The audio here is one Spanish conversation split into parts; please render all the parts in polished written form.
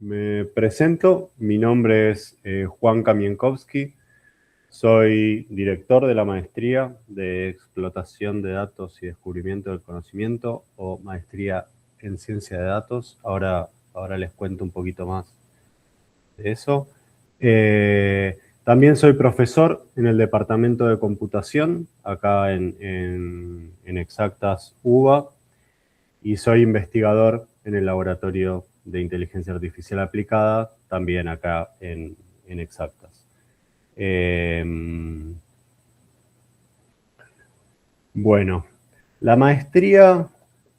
Me presento, mi nombre es Juan Kamienkowski, soy director de la maestría de explotación de datos y descubrimiento del conocimiento o maestría en ciencia de datos. Ahora les cuento un poquito más de eso. También soy profesor en el departamento de computación, acá en Exactas UBA, y soy investigador en el laboratorio de inteligencia artificial aplicada, también acá en Exactas. Bueno, la maestría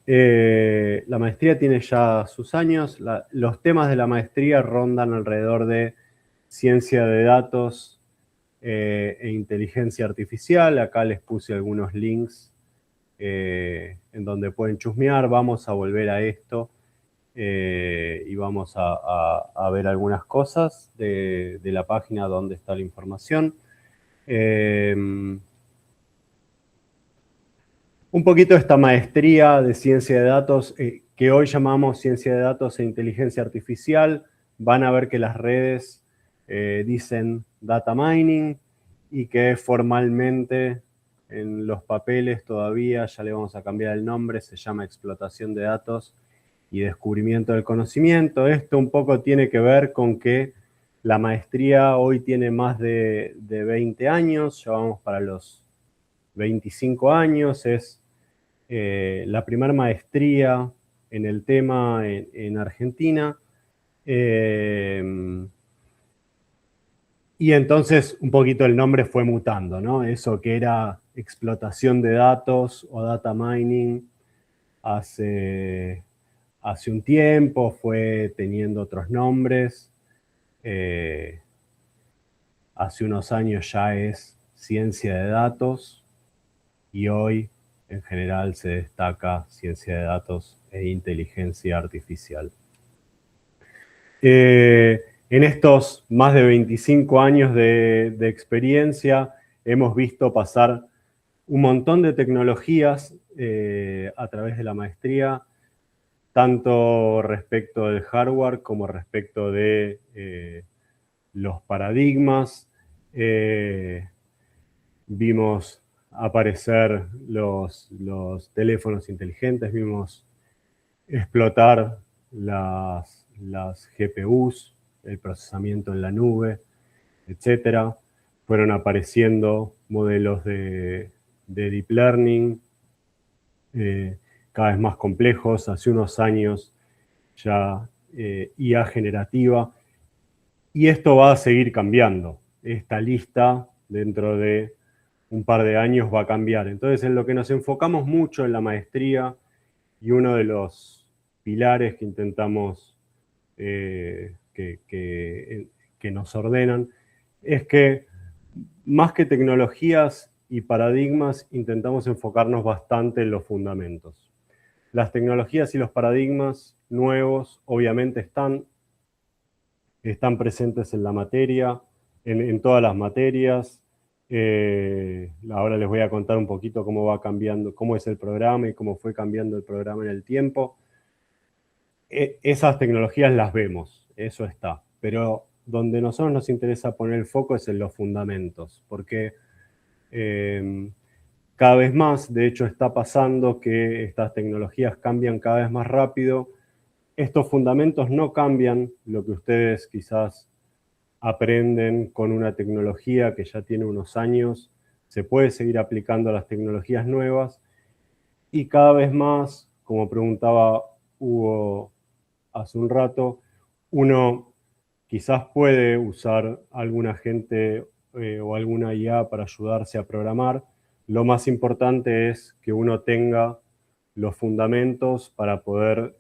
tiene ya sus años. Los temas de la maestría rondan alrededor de ciencia de datos e inteligencia artificial. Acá les puse algunos links en donde pueden chusmear. Vamos a volver a esto y vamos a ver algunas cosas de la página donde está la información. Un poquito esta maestría de ciencia de datos, que hoy llamamos ciencia de datos e inteligencia artificial. Van a ver que las redes dicen data mining y que formalmente en los papeles todavía, ya le vamos a cambiar el nombre, se llama explotación de datos y descubrimiento del conocimiento. Esto un poco tiene que ver con que la maestría hoy tiene más de 20 años, ya vamos para los 25 años, es la primera maestría en el tema en Argentina. Y entonces un poquito el nombre fue mutando, ¿no? Eso que era explotación de datos o data mining hace un tiempo fue teniendo otros nombres. Hace unos años ya es ciencia de datos y hoy en general se destaca ciencia de datos e inteligencia artificial. En estos más de 25 años de experiencia hemos visto pasar un montón de tecnologías a través de la maestría, tanto respecto del hardware como respecto de los paradigmas. Vimos aparecer los teléfonos inteligentes, vimos explotar las GPUs, el procesamiento en la nube, etc. Fueron apareciendo modelos de deep learning cada vez más complejos. Hace unos años ya IA generativa. Y esto va a seguir cambiando. Esta lista dentro de un par de años va a cambiar. Entonces, en lo que nos enfocamos mucho en la maestría y uno de los pilares que intentamos que nos ordenan es que más que tecnologías y paradigmas, intentamos enfocarnos bastante en los fundamentos. Las tecnologías y los paradigmas nuevos obviamente están presentes en la materia, en todas las materias. Ahora les voy a contar un poquito cómo va cambiando, cómo es el programa y cómo fue cambiando el programa en el tiempo. Esas tecnologías las vemos, eso está. Pero donde a nosotros nos interesa poner el foco es en los fundamentos, porque cada vez más, de hecho está pasando que estas tecnologías cambian cada vez más rápido. Estos fundamentos no cambian lo que ustedes quizás aprenden con una tecnología que ya tiene unos años, se puede seguir aplicando a las tecnologías nuevas y cada vez más, como preguntaba Hugo hace un rato, uno quizás puede usar algún agente o alguna IA para ayudarse a programar. Lo más importante es que uno tenga los fundamentos para poder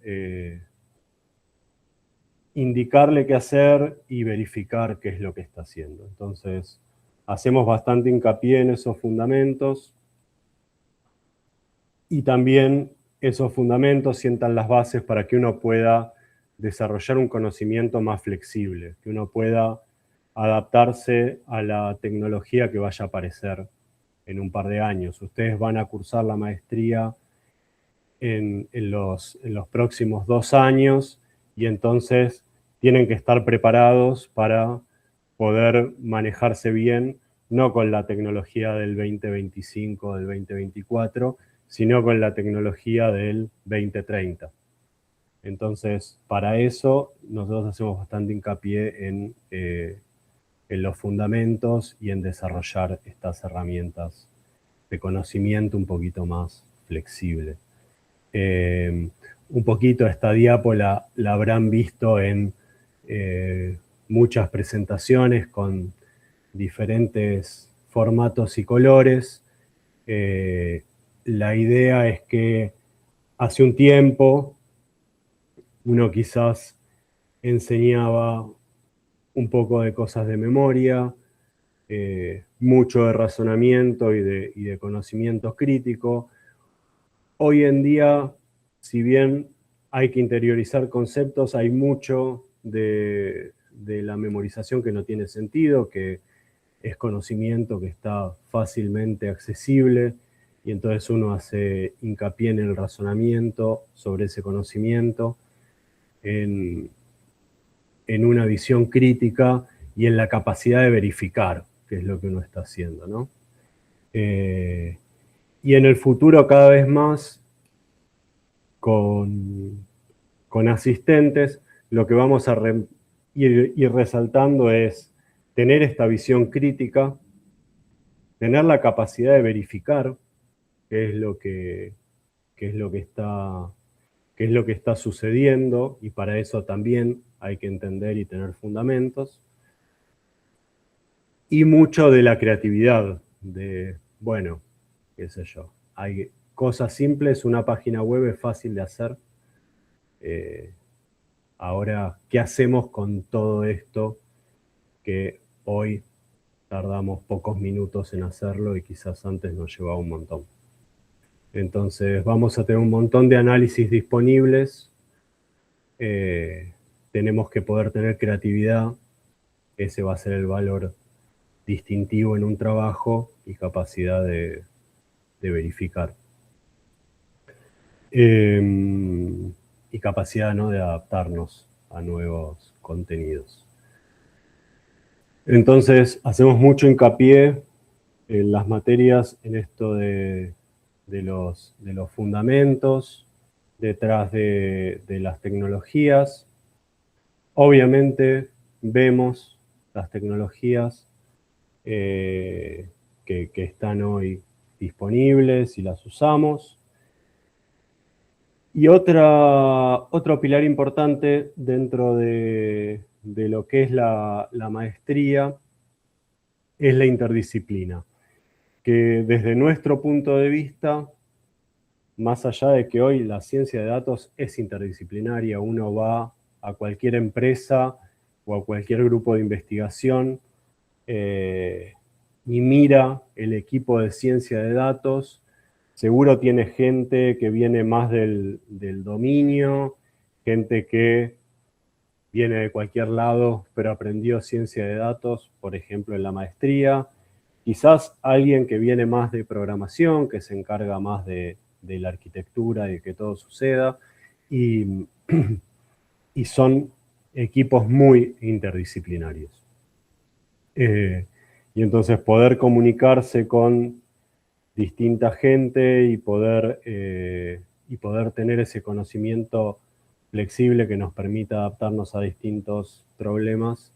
indicarle qué hacer y verificar qué es lo que está haciendo. Entonces, hacemos bastante hincapié en esos fundamentos y también esos fundamentos sientan las bases para que uno pueda desarrollar un conocimiento más flexible, que uno pueda adaptarse a la tecnología que vaya a aparecer en un par de años. Ustedes van a cursar la maestría en los próximos 2 años y entonces tienen que estar preparados para poder manejarse bien, no con la tecnología del 2025 o del 2024, sino con la tecnología del 2030. Entonces, para eso, nosotros hacemos bastante hincapié en los fundamentos y en desarrollar estas herramientas de conocimiento un poquito más flexible. Un poquito esta diapo la habrán visto en muchas presentaciones con diferentes formatos y colores. La idea es que hace un tiempo uno quizás enseñaba un poco de cosas de memoria, mucho de razonamiento y de conocimiento crítico. Hoy en día, si bien hay que interiorizar conceptos, hay mucho de la memorización que no tiene sentido, que es conocimiento que está fácilmente accesible, y entonces uno hace hincapié en el razonamiento sobre ese conocimiento, en una visión crítica y en la capacidad de verificar qué es lo que uno está haciendo, ¿no? Y en el futuro cada vez más con asistentes, lo que vamos a ir resaltando es tener esta visión crítica, tener la capacidad de verificar qué es lo que está sucediendo, y para eso también hay que entender y tener fundamentos, y mucho de la creatividad, de, bueno, qué sé yo, hay cosas simples, una página web es fácil de hacer. Ahora, ¿qué hacemos con todo esto que hoy tardamos pocos minutos en hacerlo y quizás antes nos llevaba un montón? Entonces vamos a tener un montón de análisis disponibles. Tenemos que poder tener creatividad. Ese va a ser el valor distintivo en un trabajo, y capacidad de verificar. Y capacidad, ¿no?, de adaptarnos a nuevos contenidos. Entonces, hacemos mucho hincapié en las materias, en esto de los fundamentos, detrás de las tecnologías. Obviamente vemos las tecnologías que están hoy disponibles y las usamos. Y otro pilar importante dentro de lo que es la maestría es la interdisciplina, que desde nuestro punto de vista, más allá de que hoy la ciencia de datos es interdisciplinaria, uno va a cualquier empresa o a cualquier grupo de investigación y mira el equipo de ciencia de datos, seguro tiene gente que viene más del dominio, gente que viene de cualquier lado, pero aprendió ciencia de datos, por ejemplo, en la maestría. Quizás alguien que viene más de programación, que se encarga más de la arquitectura y de que todo suceda. Y son equipos muy interdisciplinarios. Y entonces poder comunicarse con distinta gente y poder tener ese conocimiento flexible que nos permita adaptarnos a distintos problemas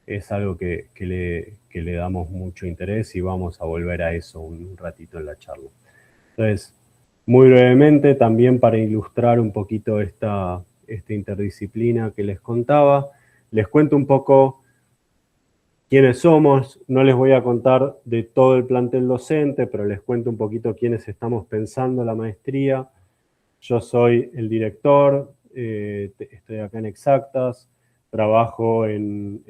es algo que le damos mucho interés, y vamos a volver a eso un ratito en la charla. Entonces, muy brevemente, también para ilustrar un poquito esta interdisciplina que les contaba, les cuento un poco quiénes somos. No les voy a contar de todo el plantel docente, pero les cuento un poquito quiénes estamos pensando la maestría. Yo soy el director, estoy acá en Exactas, trabajo en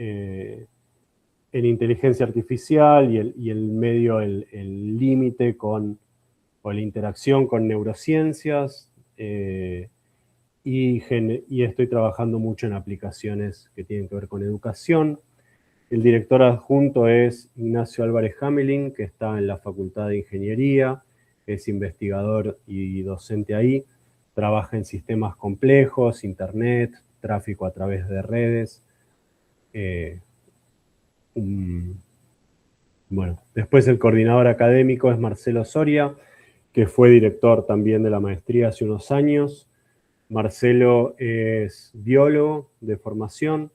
inteligencia artificial y el medio, el límite o la interacción con neurociencias, y estoy trabajando mucho en aplicaciones que tienen que ver con educación. El director adjunto es Ignacio Álvarez Hamelin, que está en la Facultad de Ingeniería, es investigador y docente ahí, trabaja en sistemas complejos, internet, tráfico a través de redes. Bueno, después el coordinador académico es Marcelo Soria, que fue director también de la maestría hace unos años. Marcelo es biólogo de formación,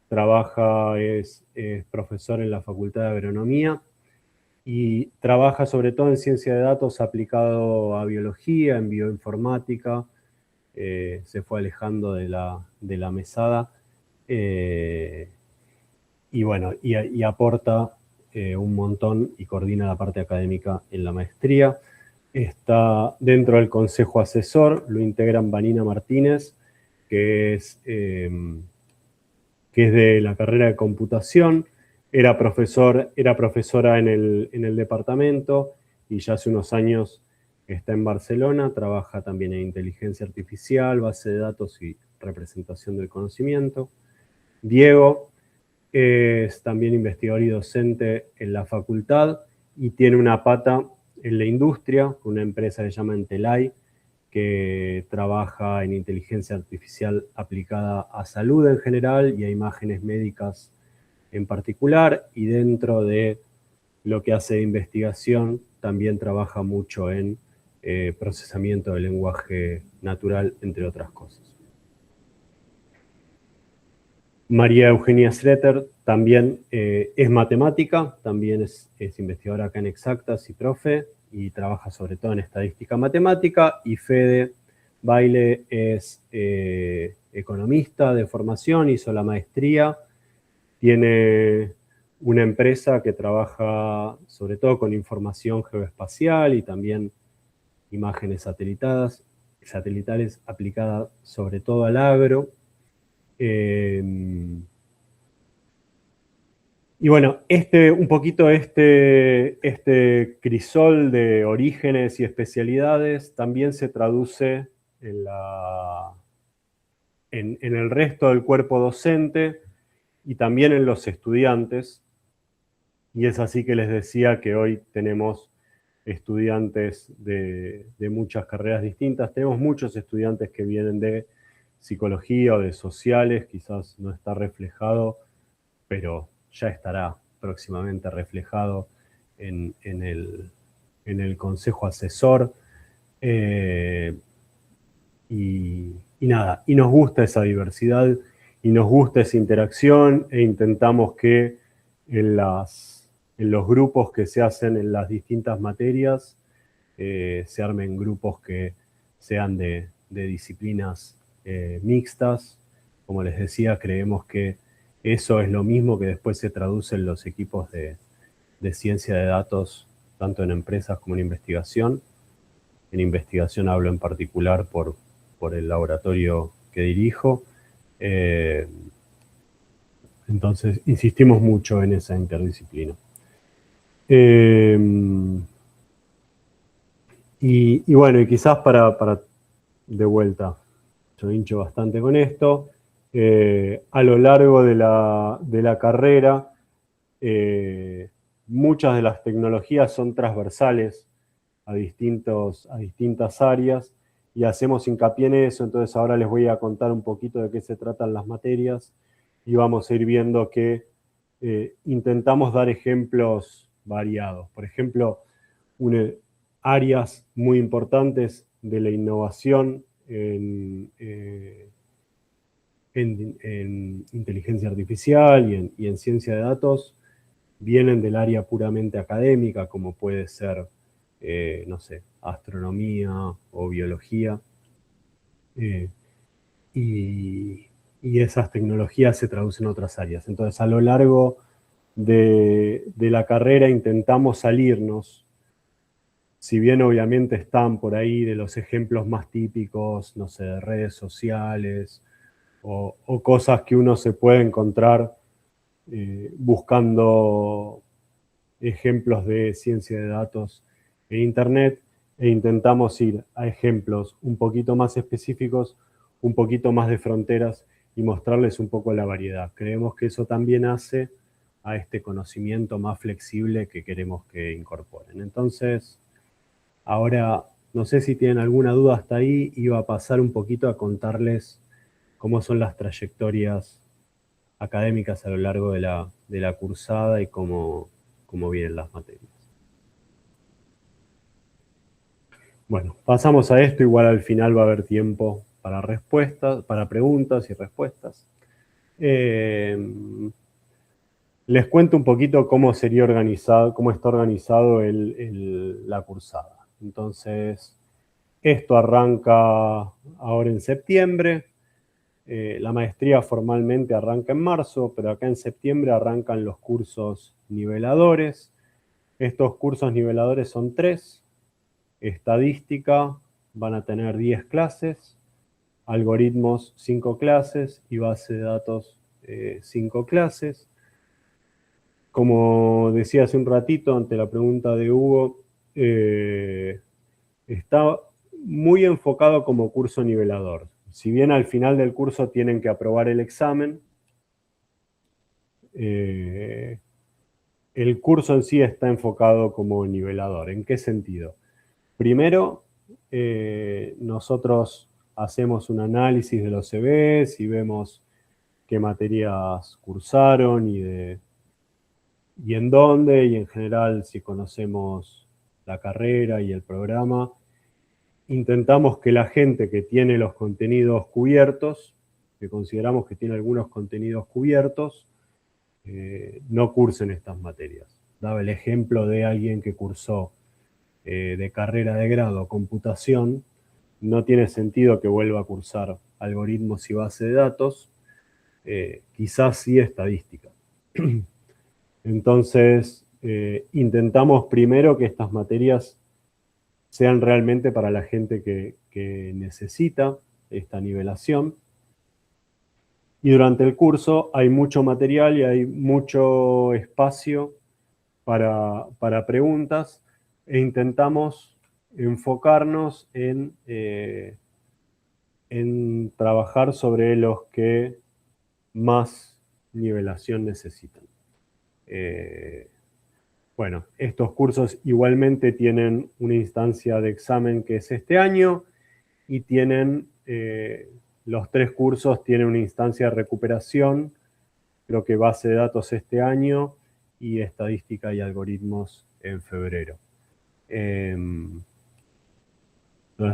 es profesor en la Facultad de Agronomía y trabaja sobre todo en ciencia de datos aplicado a biología, en bioinformática. Se fue alejando de la mesada y bueno, y aporta un montón y coordina la parte académica en la maestría. Está dentro del consejo asesor, lo integran Vanina Martínez, que es de la carrera de computación, era profesora en el departamento y ya hace unos años está en Barcelona, trabaja también en inteligencia artificial, base de datos y representación del conocimiento. Diego es también investigador y docente en la facultad y tiene una pata en la industria, una empresa que se llama Entelay, que trabaja en inteligencia artificial aplicada a salud en general y a imágenes médicas en particular, y dentro de lo que hace de investigación también trabaja mucho en procesamiento del lenguaje natural, entre otras cosas. María Eugenia Schroeter también es matemática, también es investigadora acá en Exactas y profe, y trabaja sobre todo en estadística matemática. Y Fede Baile es economista de formación, hizo la maestría, tiene una empresa que trabaja sobre todo con información geoespacial y también imágenes satelitales aplicadas sobre todo al agro. Y bueno, un poquito este crisol de orígenes y especialidades también se traduce en el resto del cuerpo docente y también en los estudiantes. Y es así que les decía que hoy tenemos estudiantes de muchas carreras distintas. Tenemos muchos estudiantes que vienen de psicología o de sociales, quizás no está reflejado, pero ya estará próximamente reflejado en el consejo asesor. Y nada, y nos gusta esa diversidad y nos gusta esa interacción e intentamos que en los grupos que se hacen en las distintas materias se armen grupos que sean de disciplinas mixtas. Como les decía, creemos que eso es lo mismo que después se traduce en los equipos de ciencia de datos, tanto en empresas como en investigación. En investigación hablo en particular por el laboratorio que dirijo. Entonces, insistimos mucho en esa interdisciplina. Y bueno, y quizás para de vuelta, yo hincho bastante con esto, a lo largo de la carrera, muchas de las tecnologías son transversales a distintas áreas y hacemos hincapié en eso. Entonces ahora les voy a contar un poquito de qué se tratan las materias y vamos a ir viendo que intentamos dar ejemplos variados. Por ejemplo, áreas muy importantes de la innovación en inteligencia artificial y en ciencia de datos vienen del área puramente académica, como puede ser, no sé, astronomía o biología. Y esas tecnologías se traducen en otras áreas. Entonces, a lo largo de la carrera intentamos salirnos, si bien obviamente están por ahí de los ejemplos más típicos, no sé, de redes sociales o cosas que uno se puede encontrar buscando ejemplos de ciencia de datos en Internet, e intentamos ir a ejemplos un poquito más específicos, un poquito más de fronteras y mostrarles un poco la variedad. Creemos que eso también hace a este conocimiento más flexible que queremos que incorporen. Entonces, ahora, no sé si tienen alguna duda hasta ahí, iba a pasar un poquito a contarles cómo son las trayectorias académicas a lo largo de la cursada y cómo vienen las materias. Bueno, pasamos a esto, igual al final va a haber tiempo para respuestas, para preguntas y respuestas. Les cuento un poquito cómo sería organizado, cómo está organizado la cursada. Entonces, esto arranca ahora en septiembre. La maestría formalmente arranca en marzo, pero acá en septiembre arrancan los cursos niveladores. Estos cursos niveladores son 3. Estadística van a tener 10 clases, algoritmos 5 clases y base de datos 5 clases. Como decía hace un ratito ante la pregunta de Hugo, está muy enfocado como curso nivelador. Si bien al final del curso tienen que aprobar el examen, el curso en sí está enfocado como nivelador. ¿En qué sentido? Primero, nosotros hacemos un análisis de los CVs y vemos qué materias cursaron y en dónde, y en general si conocemos la carrera y el programa. Intentamos que la gente que tiene los contenidos cubiertos, que consideramos que tiene algunos contenidos cubiertos, no cursen estas materias. Daba el ejemplo de alguien que cursó de carrera de grado computación, no tiene sentido que vuelva a cursar algoritmos y base de datos, quizás sí estadística. Entonces, intentamos primero que estas materias sean realmente para la gente que necesita esta nivelación. Y durante el curso hay mucho material y hay mucho espacio para preguntas e intentamos enfocarnos en trabajar sobre los que más nivelación necesitan. Bueno, estos cursos igualmente tienen una instancia de examen que es este año y tienen, los 3 cursos tienen una instancia de recuperación, creo que base de datos este año y estadística y algoritmos en febrero. Entonces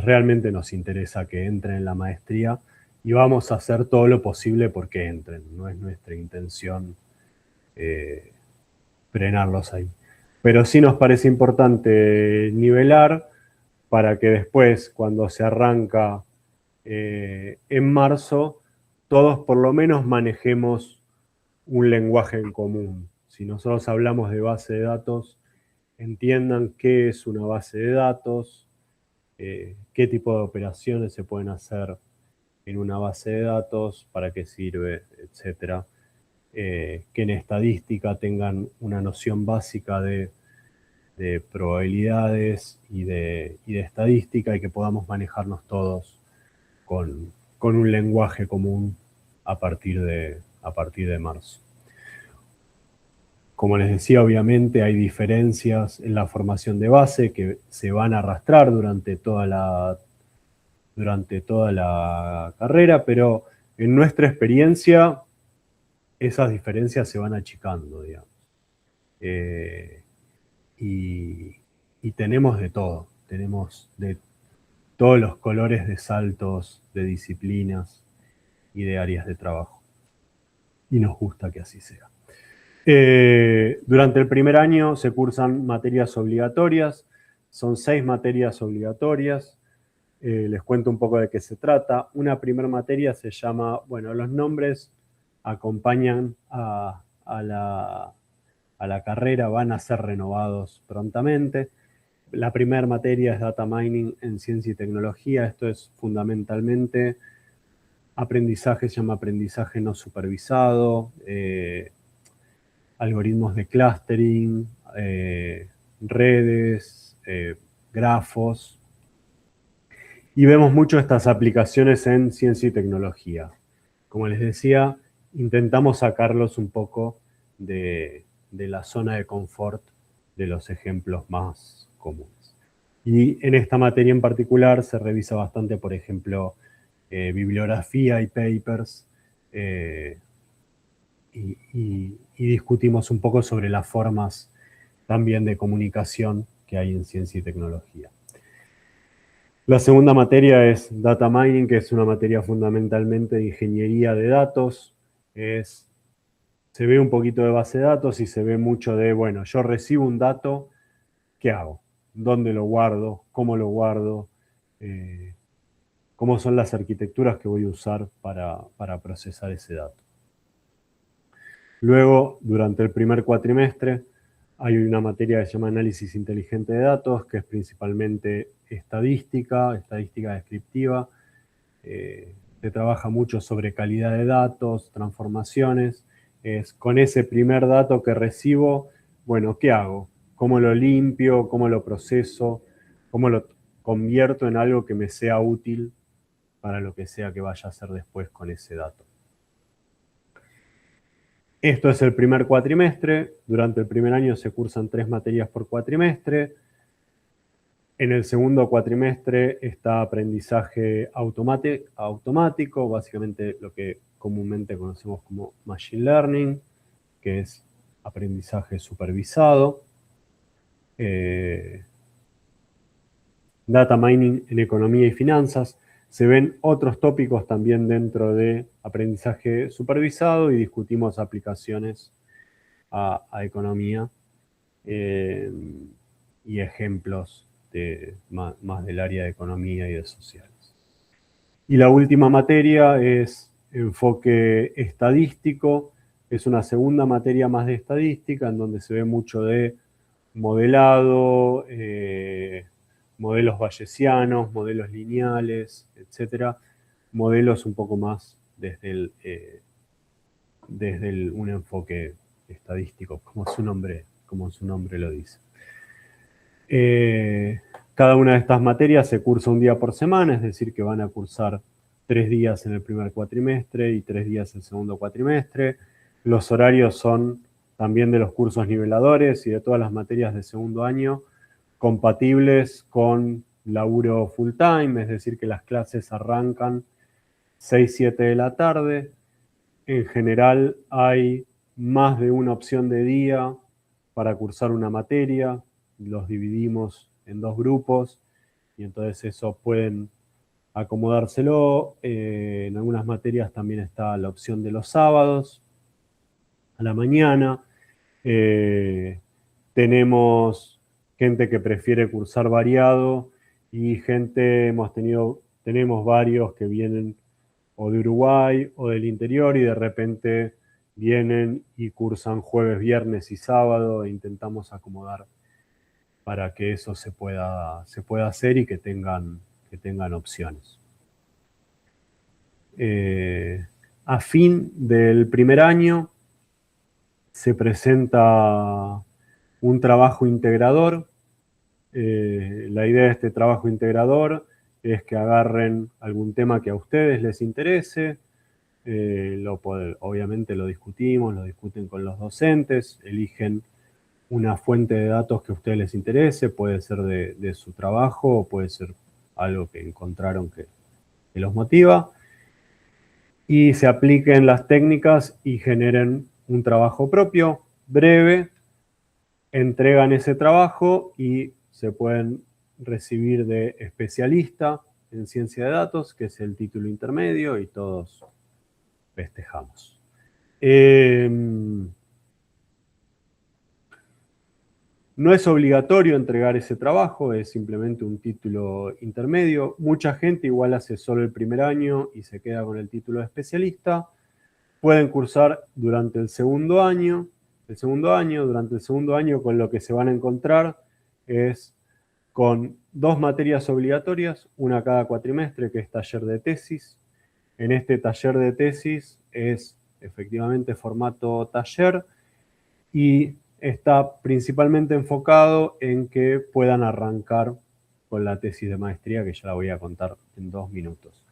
realmente nos interesa que entren en la maestría y vamos a hacer todo lo posible porque entren. No es nuestra intención frenarlos ahí. Pero sí nos parece importante nivelar para que después, cuando se arranca en marzo, todos por lo menos manejemos un lenguaje en común. Si nosotros hablamos de base de datos, entiendan qué es una base de datos, qué tipo de operaciones se pueden hacer en una base de datos, para qué sirve, etcétera. Que en estadística tengan una noción básica de probabilidades y de estadística y que podamos manejarnos todos con un lenguaje común a partir de marzo. Como les decía, obviamente hay diferencias en la formación de base que se van a arrastrar durante toda la carrera, pero en nuestra experiencia esas diferencias se van achicando, digamos. Y tenemos de todo, tenemos de todos los colores de saltos, de disciplinas y de áreas de trabajo. Y nos gusta que así sea. Durante el primer año se cursan materias obligatorias, son 6 materias obligatorias. Les cuento un poco de qué se trata. Una primera materia se llama, bueno, los nombres acompañan a la carrera, van a ser renovados prontamente. La primera materia es Data Mining en Ciencia y Tecnología. Esto es fundamentalmente aprendizaje, se llama aprendizaje no supervisado, algoritmos de clustering, redes, grafos. Y vemos mucho estas aplicaciones en ciencia y tecnología. Como les decía, intentamos sacarlos un poco de la zona de confort de los ejemplos más comunes. Y en esta materia en particular se revisa bastante, por ejemplo, bibliografía y papers, y discutimos un poco sobre las formas también de comunicación que hay en ciencia y tecnología. La segunda materia es Data Mining, que es una materia fundamentalmente de ingeniería de datos. Se ve un poquito de base de datos y se ve mucho de, bueno, yo recibo un dato, ¿qué hago? ¿Dónde lo guardo? ¿Cómo lo guardo? ¿Cómo son las arquitecturas que voy a usar para procesar ese dato? Luego, durante el primer cuatrimestre, hay una materia que se llama análisis inteligente de datos, que es principalmente estadística descriptiva. Se trabaja mucho sobre calidad de datos, transformaciones. Con ese primer dato que recibo, bueno, ¿qué hago? ¿Cómo lo limpio? ¿Cómo lo proceso? ¿Cómo lo convierto en algo que me sea útil para lo que sea que vaya a hacer después con ese dato? Esto es el primer cuatrimestre. Durante el primer año se cursan 3 materias por cuatrimestre. En el segundo cuatrimestre está aprendizaje automático, básicamente lo que comúnmente conocemos como Machine Learning, que es aprendizaje supervisado. Data Mining en economía y finanzas. Se ven otros tópicos también dentro de aprendizaje supervisado y discutimos aplicaciones a economía y ejemplos más del área de economía y de sociales. Y la última materia es enfoque estadístico. Es una segunda materia más de estadística en donde se ve mucho de modelado, modelos bayesianos, modelos lineales, etcétera. Modelos un poco más desde un enfoque estadístico, como su nombre lo dice. Cada una de estas materias se cursa un día por semana, es decir, que van a cursar 3 días en el primer cuatrimestre y 3 días en el segundo cuatrimestre. Los horarios son también de los cursos niveladores y de todas las materias de segundo año, compatibles con laburo full time, es decir, que las clases arrancan 6, 7 de la tarde. En general hay más de una opción de día para cursar una materia, los dividimos en 2 grupos y entonces eso pueden acomodárselo. En algunas materias también está la opción de los sábados a la mañana. Tenemos gente que prefiere cursar variado y tenemos varios que vienen o de Uruguay o del interior y de repente vienen y cursan jueves, viernes y sábado e intentamos acomodar para que eso se pueda hacer y que tengan opciones. A fin del primer año se presenta un trabajo integrador. La idea de este trabajo integrador es que agarren algún tema que a ustedes les interese. Obviamente lo discuten con los docentes, eligen una fuente de datos que a ustedes les interese, puede ser de su trabajo o puede ser algo que encontraron que los motiva, y se apliquen las técnicas y generen un trabajo propio, breve, entregan ese trabajo y se pueden recibir de especialista en ciencia de datos, que es el título intermedio, y todos festejamos. No es obligatorio entregar ese trabajo, es simplemente un título intermedio. Mucha gente igual hace solo el primer año y se queda con el título de especialista. Pueden cursar durante el segundo año. Durante el segundo año con lo que se van a encontrar es con 2 materias obligatorias, una cada cuatrimestre, que es taller de tesis. En este taller de tesis es efectivamente formato taller y está principalmente enfocado en que puedan arrancar con la tesis de maestría, que ya la voy a contar en 2 minutos.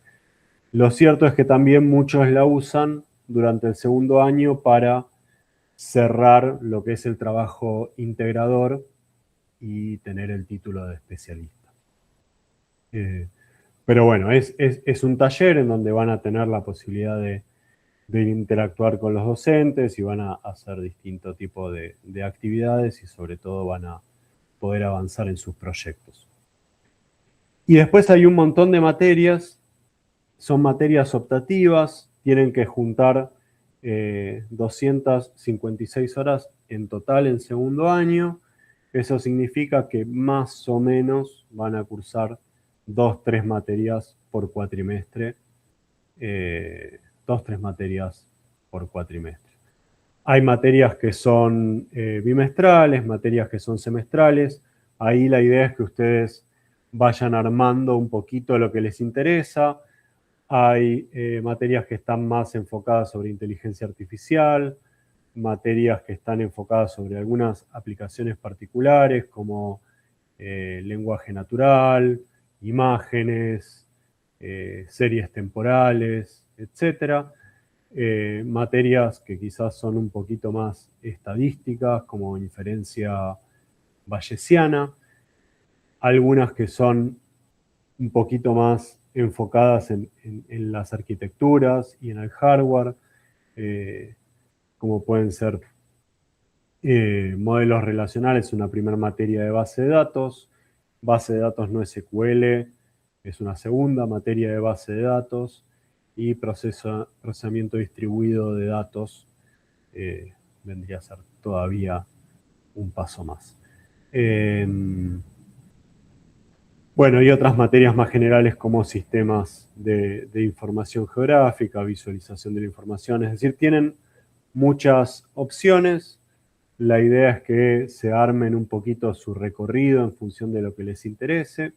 Lo cierto es que también muchos la usan durante el segundo año para cerrar lo que es el trabajo integrador y tener el título de especialista. Pero bueno, es un taller en donde van a tener la posibilidad de interactuar con los docentes y van a hacer distinto tipo de actividades y sobre todo van a poder avanzar en sus proyectos. Y después hay un montón de materias, son materias optativas, tienen que juntar 256 horas en total en segundo año. Eso significa que más o menos van a cursar 2-3 materias por cuatrimestre. 2-3 materias por cuatrimestre. Hay materias que son bimestrales, materias que son semestrales. Ahí la idea es que ustedes vayan armando un poquito lo que les interesa. Hay materias que están más enfocadas sobre inteligencia artificial, materias que están enfocadas sobre algunas aplicaciones particulares como lenguaje natural, imágenes, series temporales, etc. Materias que quizás son un poquito más estadísticas, como inferencia bayesiana, algunas que son un poquito más enfocadas en las arquitecturas y en el hardware, como pueden ser modelos relacionales, una primera materia de base de datos no SQL, es una segunda materia de base de datos, y procesamiento distribuido de datos vendría a ser todavía un paso más. Bueno, y otras materias más generales como sistemas de información geográfica, visualización de la información, es decir, tienen muchas opciones. La idea es que se armen un poquito su recorrido en función de lo que les interese.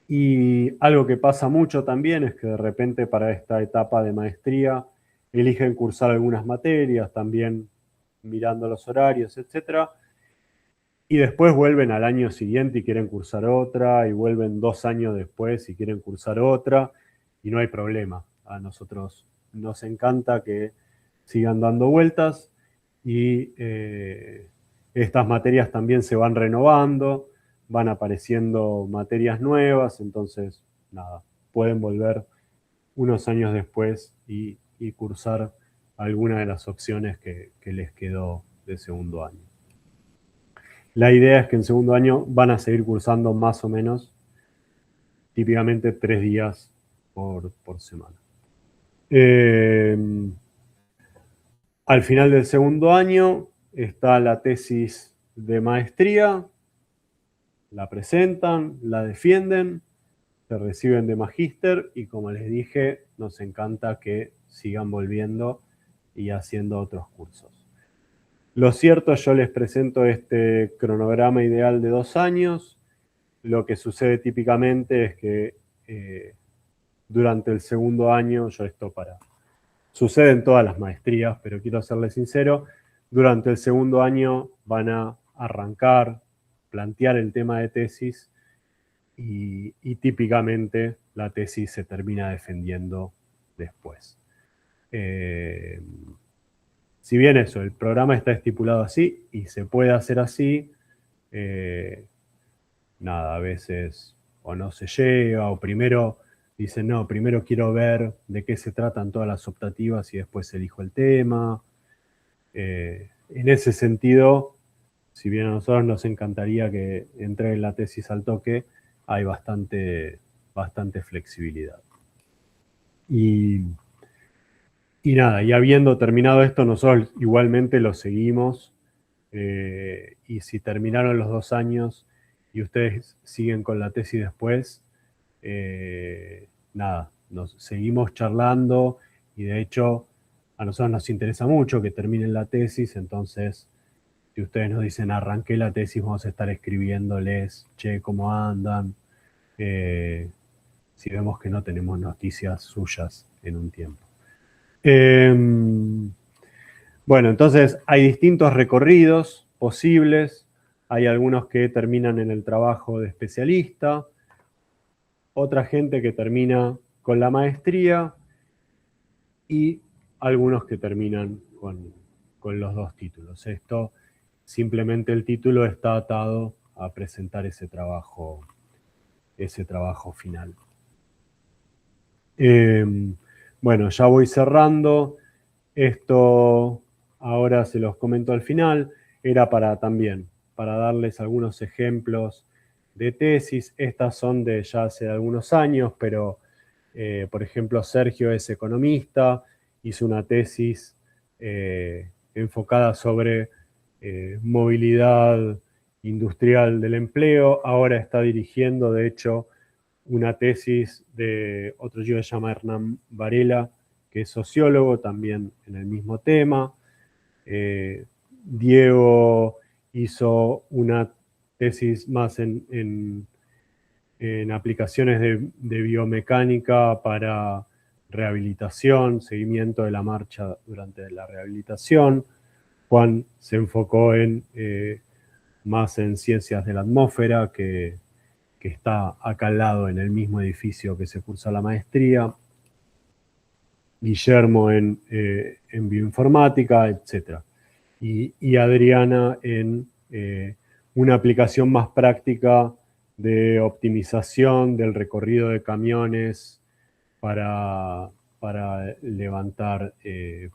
Y algo que pasa mucho también es que de repente para esta etapa de maestría eligen cursar algunas materias, también mirando los horarios, etc. Y después vuelven al año siguiente y quieren cursar otra, y vuelven 2 años después y quieren cursar otra, y no hay problema. A nosotros nos encanta que sigan dando vueltas y estas materias también se van renovando, van apareciendo materias nuevas, entonces, nada, pueden volver unos años después y cursar alguna de las opciones que les quedó de segundo año. La idea es que en segundo año van a seguir cursando más o menos, típicamente 3 días por semana. Al final del segundo año está la tesis de maestría, la presentan, la defienden, se reciben de magíster y como les dije, nos encanta que sigan volviendo y haciendo otros cursos. Lo cierto, yo les presento este cronograma ideal de 2 años. Lo que sucede típicamente es que durante el segundo año, sucede en todas las maestrías, pero quiero serles sincero, durante el segundo año van a arrancar, plantear el tema de tesis y típicamente la tesis se termina defendiendo después. Si bien eso, el programa está estipulado así y se puede hacer así, nada, a veces o no se llega, o primero dicen, no, primero quiero ver de qué se tratan todas las optativas y después elijo el tema. En ese sentido, si bien a nosotros nos encantaría que entreguen la tesis al toque, hay bastante flexibilidad. Y nada, y habiendo terminado esto, nosotros igualmente lo seguimos. Y si terminaron los 2 años y ustedes siguen con la tesis después, nada, nos seguimos charlando y de hecho a nosotros nos interesa mucho que terminen la tesis, entonces si ustedes nos dicen arranqué la tesis, vamos a estar escribiéndoles, che, ¿cómo andan? Si vemos que no tenemos noticias suyas en un tiempo. Bueno, entonces hay distintos recorridos posibles. Hay algunos que terminan en el trabajo de especialista, otra gente que termina con la maestría y algunos que terminan con los 2 títulos. Esto, simplemente el título está atado a presentar ese trabajo ese trabajo final. Bueno, ya voy cerrando. Esto ahora se los comento al final. Era para darles algunos ejemplos de tesis. Estas son de ya hace algunos años, pero por ejemplo Sergio es economista, hizo una tesis enfocada sobre movilidad industrial del empleo. Ahora está dirigiendo, de hecho, una tesis de otro chico que se llama Hernán Varela, que es sociólogo también en el mismo tema. Diego hizo una tesis más en aplicaciones de biomecánica para rehabilitación, seguimiento de la marcha durante la rehabilitación. Juan se enfocó más en ciencias de la atmósfera, que está acá al lado en el mismo edificio que se cursa la maestría. Guillermo en bioinformática, etc. Y Adriana en una aplicación más práctica de optimización del recorrido de camiones para levantar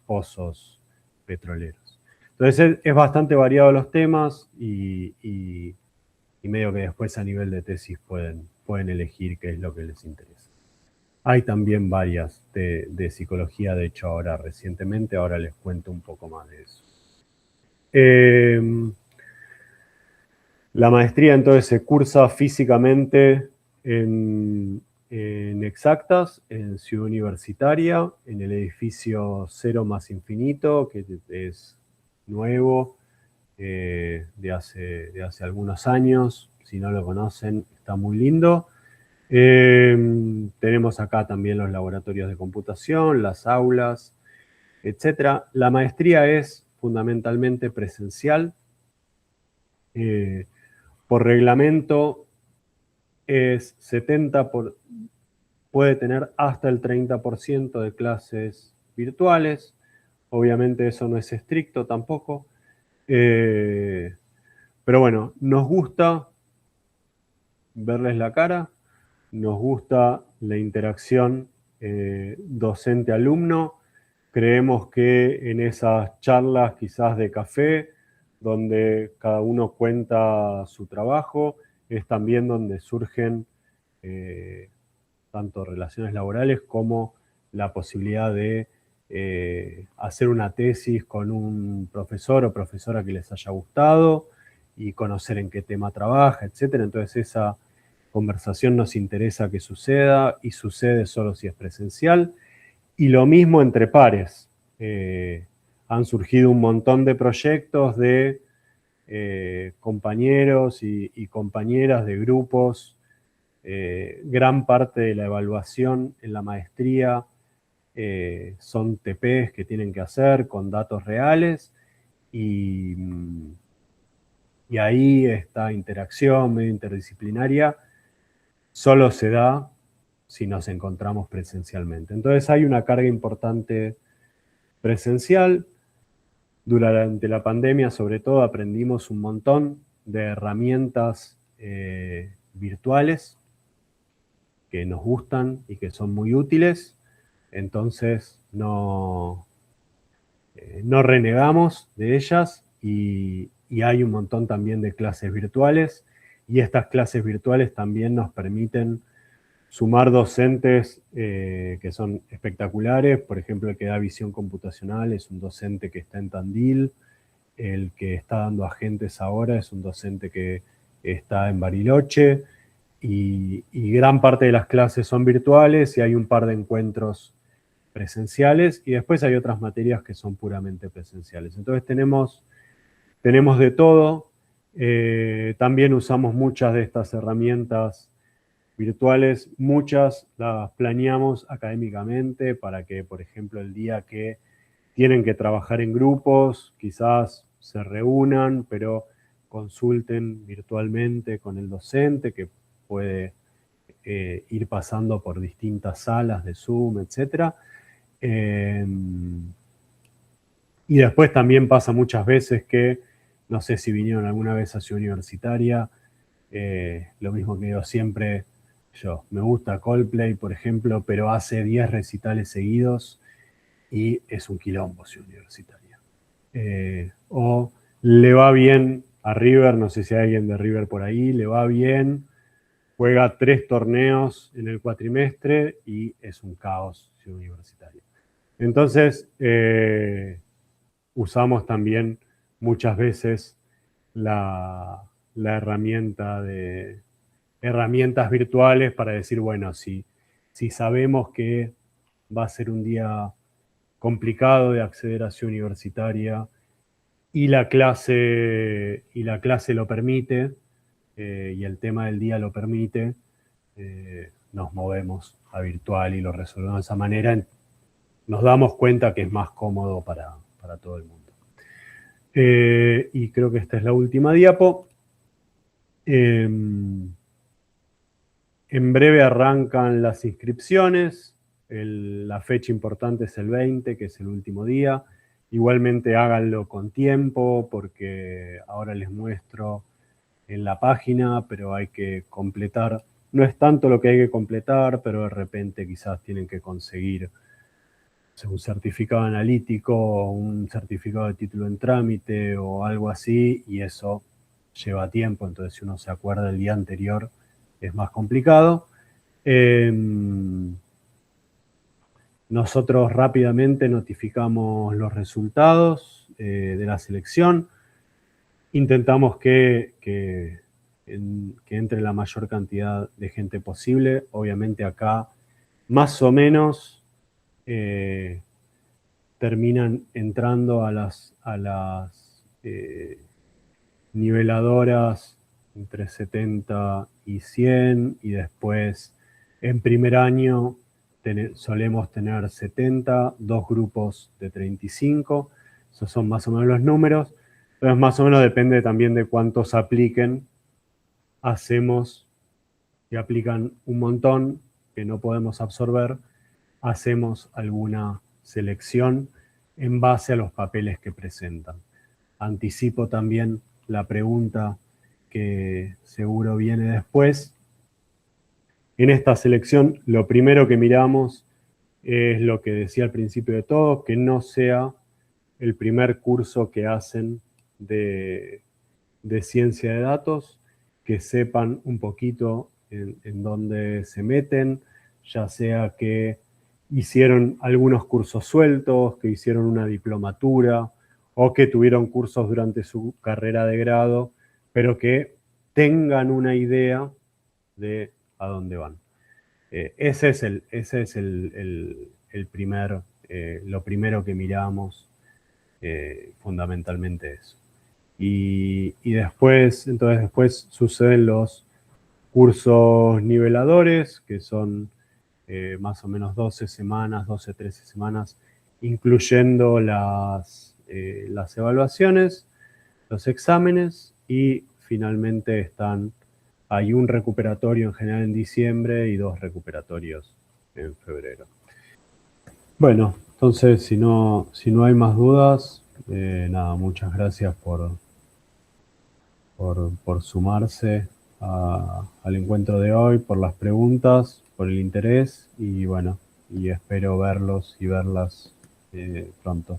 pozos petroleros. Entonces es bastante variado los temas y medio que después a nivel de tesis pueden elegir qué es lo que les interesa. Hay también varias de psicología, de hecho ahora recientemente, ahora les cuento un poco más de eso. La maestría entonces se cursa físicamente en Exactas, en Ciudad Universitaria, en el edificio Cero más Infinito, que es nuevo, de hace algunos años. Si no lo conocen, está muy lindo. Tenemos acá también los laboratorios de computación, las aulas, etc. La maestría es fundamentalmente presencial. Por reglamento es 70 puede tener hasta el 30% de clases virtuales. Obviamente eso no es estricto tampoco. Pero bueno, nos gusta verles la cara, nos gusta la interacción docente-alumno. Creemos que en esas charlas quizás de café, donde cada uno cuenta su trabajo, es también donde surgen tanto relaciones laborales como la posibilidad de hacer una tesis con un profesor o profesora que les haya gustado y conocer en qué tema trabaja, etc. Entonces esa conversación nos interesa que suceda y sucede solo si es presencial. Y lo mismo entre pares. Han surgido un montón de proyectos de compañeros y compañeras de grupos. Gran parte de la evaluación en la maestría son TPs que tienen que hacer con datos reales y ahí esta interacción medio interdisciplinaria solo se da si nos encontramos presencialmente. Entonces hay una carga importante presencial. Durante la pandemia, sobre todo, aprendimos un montón de herramientas virtuales que nos gustan y que son muy útiles. Entonces no renegamos de ellas y hay un montón también de clases virtuales. Y estas clases virtuales también nos permiten sumar docentes que son espectaculares. Por ejemplo, el que da visión computacional es un docente que está en Tandil. El que está dando agentes ahora es un docente que está en Bariloche. Y gran parte de las clases son virtuales y hay un par de encuentros presenciales. Y después hay otras materias que son puramente presenciales. Entonces tenemos de todo. También usamos muchas de estas herramientas virtuales, muchas las planeamos académicamente para que, por ejemplo, el día que tienen que trabajar en grupos, quizás se reúnan, pero consulten virtualmente con el docente, que puede ir pasando por distintas salas de Zoom, etc. Y después también pasa muchas veces que, no sé si vinieron alguna vez a Ciudad Universitaria, lo mismo que digo siempre, me gusta Coldplay, por ejemplo, pero hace 10 recitales seguidos y es un quilombo Ciudad Universitaria. O le va bien a River, no sé si hay alguien de River por ahí, le va bien, juega 3 torneos en el cuatrimestre y es un caos Ciudad Universitaria. Entonces, usamos también muchas veces la herramienta de herramientas virtuales para decir, bueno, si sabemos que va a ser un día complicado de acceder a Ciudad Universitaria y la clase lo permite, y el tema del día lo permite, nos movemos a virtual y lo resolvemos de esa manera. Nos damos cuenta que es más cómodo para todo el mundo. Y creo que esta es la última diapo. En breve arrancan las inscripciones. La fecha importante es el 20, que es el último día. Igualmente háganlo con tiempo, porque ahora les muestro en la página, pero hay que completar. No es tanto lo que hay que completar, pero de repente quizás tienen que conseguir un certificado analítico, un certificado de título en trámite o algo así, y eso lleva tiempo, entonces si uno se acuerda el día anterior es más complicado. Nosotros rápidamente notificamos los resultados de la selección. Intentamos que entre la mayor cantidad de gente posible. Obviamente acá más o menos terminan entrando a las niveladoras entre 70 y 100, y después en primer año solemos tener 70, 2 grupos de 35, esos son más o menos los números, entonces más o menos depende también de cuántos apliquen. Hacemos, si aplican un montón que no podemos absorber, hacemos alguna selección en base a los papeles que presentan. Anticipo también la pregunta que seguro viene después. En esta selección, lo primero que miramos es lo que decía al principio de todo, que no sea el primer curso que hacen de ciencia de datos, que sepan un poquito en dónde se meten, ya sea que hicieron algunos cursos sueltos, que hicieron una diplomatura o que tuvieron cursos durante su carrera de grado, pero que tengan una idea de a dónde van. Ese es lo primero que miramos, fundamentalmente eso. Y después, entonces después suceden los cursos niveladores, que son más o menos 12 semanas, 12, 13 semanas, incluyendo las evaluaciones, los exámenes, y finalmente hay un recuperatorio en general en diciembre y 2 recuperatorios en febrero. Bueno, entonces si no hay más dudas, nada, muchas gracias por sumarse al encuentro de hoy, por las preguntas, por el interés, y bueno, y espero verlos y verlas pronto.